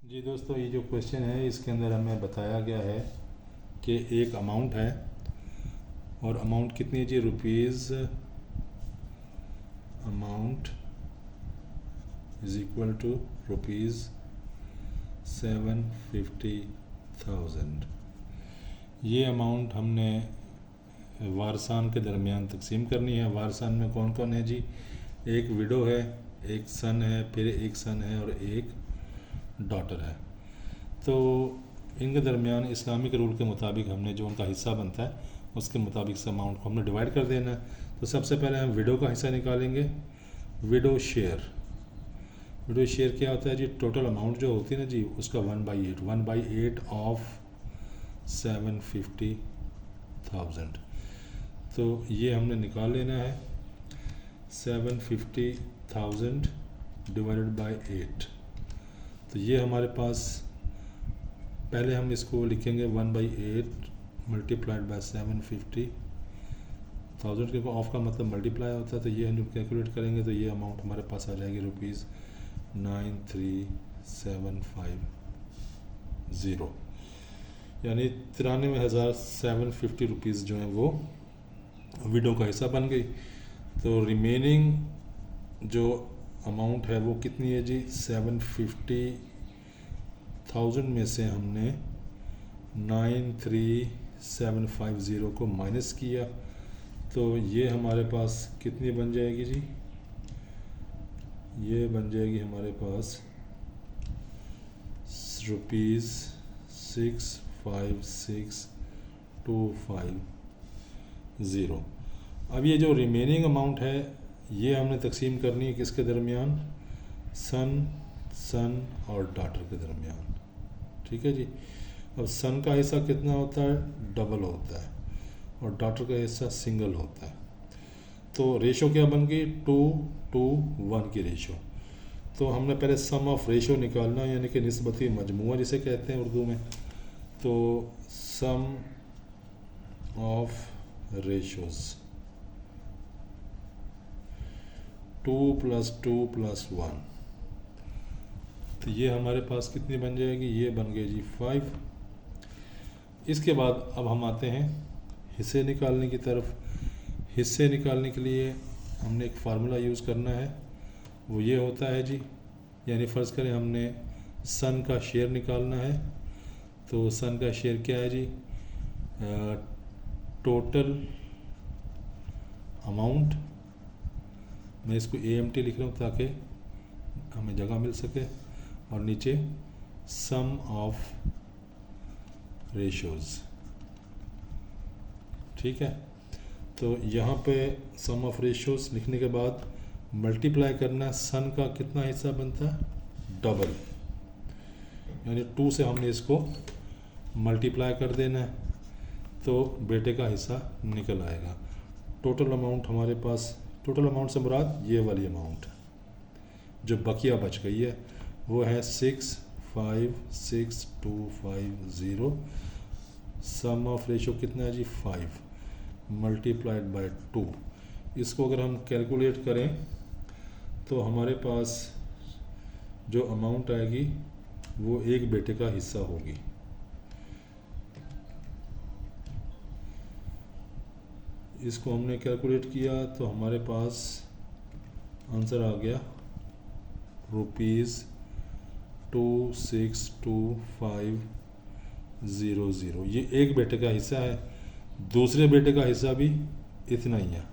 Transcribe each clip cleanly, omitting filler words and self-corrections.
जी दोस्तों, ये जो क्वेश्चन है इसके अंदर हमें बताया गया है कि एक अमाउंट है और अमाउंट कितनी है जी, rupees amount is equal to rupees 750,000। ये अमाउंट हमने वारसान के दरमियान तकसीम करनी है। वारसान में कौन कौन है जी? एक विडो है, एक सन है, फिर एक सन है और एक डॉटर है। तो इनके दरमियान इस्लामिक रूल के मुताबिक हमने जो उनका हिस्सा बनता है उसके मुताबिक इस अमाउंट को हमने डिवाइड कर देना है। तो सबसे पहले हम विडो का हिस्सा निकालेंगे। विडो शेयर क्या होता है जी? टोटल अमाउंट जो होती है ना जी, उसका 1/8 ऑफ 750,000। तो ये हमने निकाल लेना है। 750,000 डिवाइडेड बाय 8। तो ये हमारे पास, पहले हम इसको लिखेंगे 1/8 मल्टीप्लाइड बाय 750,000, क्योंकि ऑफ का मतलब मल्टीप्लाई होता है। तो ये हम कैलकुलेट करेंगे तो ये अमाउंट हमारे पास आ जाएगी रुपीज़ 93,750, यानी 93,750 रुपीज़ जो है वो विडो का हिस्सा बन गई। तो रिमेनिंग जो अमाउंट है वो कितनी है जी? 750,000 में से हमने 93,750 को माइनस किया तो ये हमारे पास कितनी बन जाएगी जी? ये बन जाएगी हमारे पास रुपीज़ 656,250। अब ये जो रिमेनिंग अमाउंट है ये हमने तकसीम करनी है किसके दरमियान? सन और डॉटर के दरमियान। ठीक है जी। अब सन का हिस्सा कितना होता है? डबल होता है, और डॉटर का हिस्सा सिंगल होता है। तो रेशो क्या बन गई? 2:1 की रेशो। तो हमने पहले सम ऑफ रेशो निकालना, यानी कि निस्बती मजमूआ जिसे कहते हैं उर्दू में। तो सम ऑफ रेशोज़ 2 + 2 + 1। तो ये हमारे पास कितनी बन जाएगी? ये बन गई जी 5। इसके बाद अब हम आते हैं हिस्से निकालने की तरफ। हिस्से निकालने के लिए हमने एक फार्मूला यूज़ करना है, वो ये होता है जी, यानी फ़र्ज़ करें हमने सन का शेयर निकालना है। तो सन का शेयर क्या है जी? टोटल अमाउंट, मैं इसको AMT लिख रहा हूँ ताकि हमें जगह मिल सके, और नीचे सम ऑफ रेशोज़। ठीक है। तो यहाँ पे सम ऑफ रेशोज़ लिखने के बाद मल्टीप्लाई करना, सन का कितना हिस्सा बनता है? डबल, यानी 2 से हमने इसको मल्टीप्लाई कर देना है तो बेटे का हिस्सा निकल आएगा। टोटल अमाउंट हमारे पास, टोटल अमाउंट से मुराद ये वाली अमाउंट जो बकिया बच गई है वो है 656,250। सम ऑफ रेशो कितना है जी? 5 मल्टीप्लाइड बाय 2। इसको अगर हम कैलकुलेट करें तो हमारे पास जो अमाउंट आएगी वो एक बेटे का हिस्सा होगी। इसको हमने कैलकुलेट किया तो हमारे पास आंसर आ गया रुपीज़ 262500। ये एक बेटे का हिस्सा है, दूसरे बेटे का हिस्सा भी इतना ही है,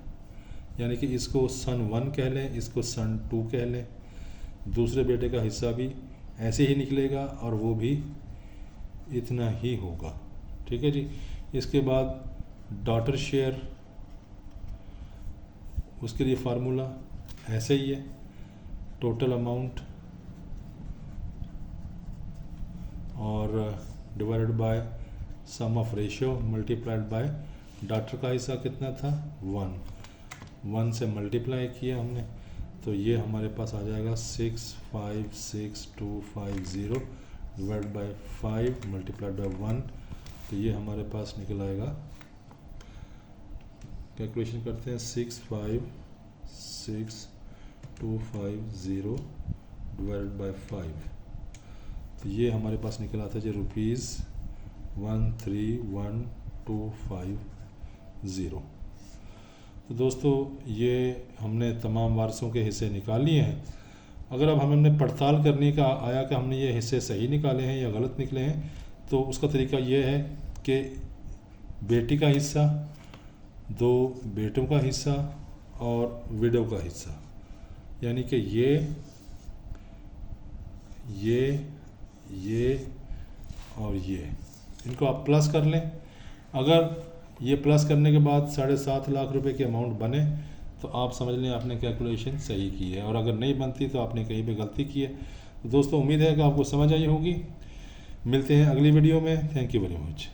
यानी कि इसको सन 1 कह लें, इसको सन 2 कह लें। दूसरे बेटे का हिस्सा भी ऐसे ही निकलेगा और वो भी इतना ही होगा। ठीक है जी। इसके बाद डॉटर शेयर, उसके लिए फार्मूला ऐसे ही है, टोटल अमाउंट और divided by sum of ratio multiplied by daughter का हिस्सा कितना था? 1 से मल्टीप्लाई किया हमने तो ये हमारे पास आ जाएगा 656,250 डिवाइड बाय 5 मल्टीप्लाइड बाय 1। तो ये हमारे पास निकल आएगा, कैलकुलेशन करते हैं, 656,250 डिवाइडेड बाय 5। तो ये हमारे पास निकला था जी ₹131,250। तो दोस्तों ये हमने तमाम वारसों के हिस्से निकाल लिए हैं। अगर अब हमने पड़ताल करने का आया कि हमने ये हिस्से सही निकाले हैं या गलत निकले हैं, तो उसका तरीका ये है कि बेटी का हिस्सा, 2 बेटों का हिस्सा और विडो का हिस्सा, यानी कि ये और ये, इनको आप प्लस कर लें। अगर ये प्लस करने के बाद 7.5 लाख रुपए की अमाउंट बने तो आप समझ लें आपने कैलकुलेशन सही की है, और अगर नहीं बनती तो आपने कहीं पे गलती की है। तो दोस्तों उम्मीद है कि आपको समझ आई होगी। मिलते हैं अगली वीडियो में। Thank you very much.